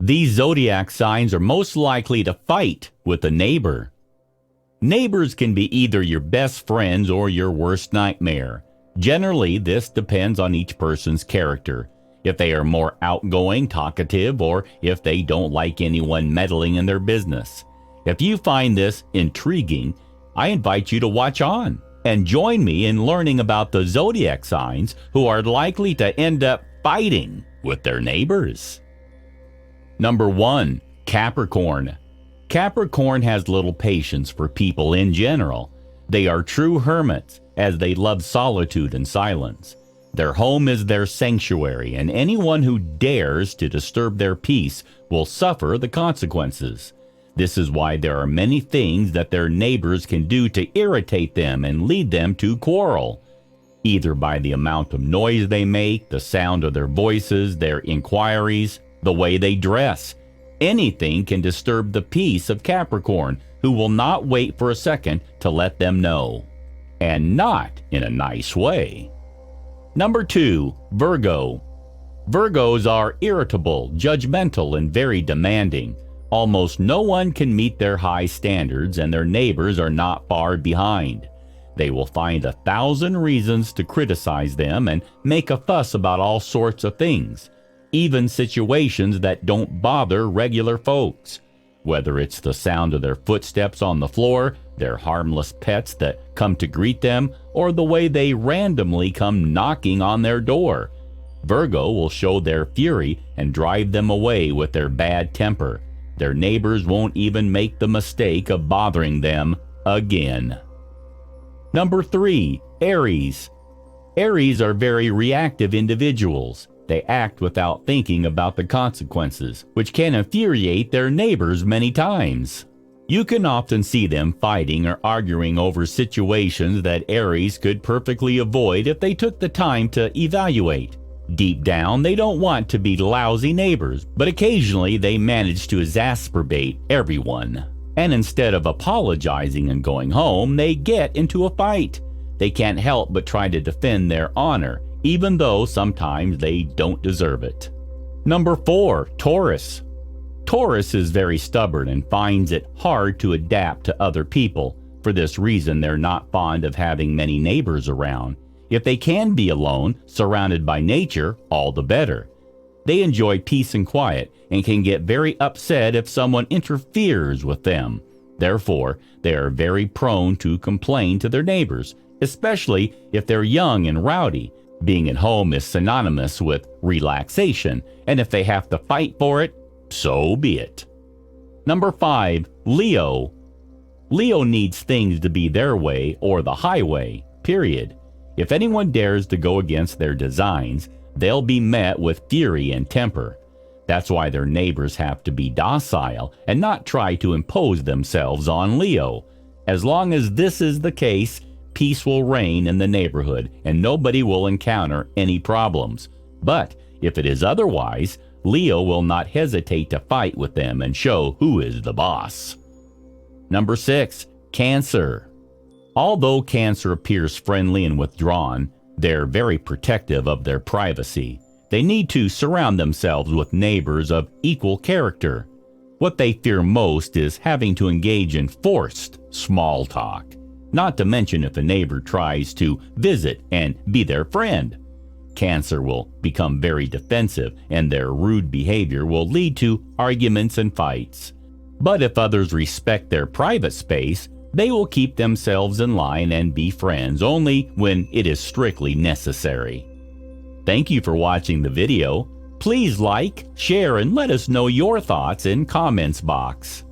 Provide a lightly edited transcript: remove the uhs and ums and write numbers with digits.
These zodiac signs are most likely to fight with a neighbor. Neighbors can be either your best friends or your worst nightmare. Generally, this depends on each person's character. If they are more outgoing, talkative, or if they don't like anyone meddling in their business. If you find this intriguing, I invite you to watch on and join me in learning about the zodiac signs who are likely to end up fighting with their neighbors. Number 1. Capricorn. Capricorn has little patience for people in general. They are true hermits, as they love solitude and silence. Their home is their sanctuary, and anyone who dares to disturb their peace will suffer the consequences. This is why there are many things that their neighbors can do to irritate them and lead them to quarrel, either by the amount of noise they make, the sound of their voices, their inquiries, the way they dress. Anything can disturb the peace of Capricorn, who will not wait for a second to let them know. And not in a nice way. Number 2. Virgo. Virgos are irritable, judgmental, and very demanding. Almost no one can meet their high standards, and their neighbors are not far behind. They will find 1,000 reasons to criticize them and make a fuss about all sorts of things, even situations that don't bother regular folks. Whether it's the sound of their footsteps on the floor, their harmless pets that come to greet them, or the way they randomly come knocking on their door, Virgo will show their fury and drive them away with their bad temper. Their neighbors won't even make the mistake of bothering them again. Number 3. Aries. Aries are very reactive individuals. They act without thinking about the consequences, which can infuriate their neighbors many times. You can often see them fighting or arguing over situations that Aries could perfectly avoid if they took the time to evaluate. Deep down, they don't want to be lousy neighbors, but occasionally they manage to exacerbate everyone. And instead of apologizing and going home, they get into a fight. They can't help but try to defend their honor, even though sometimes they don't deserve it. Number 4. Taurus. Taurus is very stubborn and finds it hard to adapt to other people. For this reason, they're not fond of having many neighbors around. If they can be alone, surrounded by nature, all the better. They enjoy peace and quiet and can get very upset if someone interferes with them. Therefore, they are very prone to complain to their neighbors, especially if they're young and rowdy. Being at home is synonymous with relaxation, and if they have to fight for it, so be it. Number 5. Leo. Leo needs things to be their way or the highway, period. If anyone dares to go against their designs, they'll be met with fury and temper. That's why their neighbors have to be docile and not try to impose themselves on Leo. As long as this is the case, peace will reign in the neighborhood and nobody will encounter any problems. But if it is otherwise, Leo will not hesitate to fight with them and show who is the boss. Number 6. Cancer. Although Cancer appears friendly and withdrawn, they're very protective of their privacy. They need to surround themselves with neighbors of equal character. What they fear most is having to engage in forced small talk, not to mention if a neighbor tries to visit and be their friend. Cancer will become very defensive, and their rude behavior will lead to arguments and fights. But if others respect their private space, they will keep themselves in line and be friends only when it is strictly necessary. Thank you for watching the video. Please like, share, and let us know your thoughts in comments box.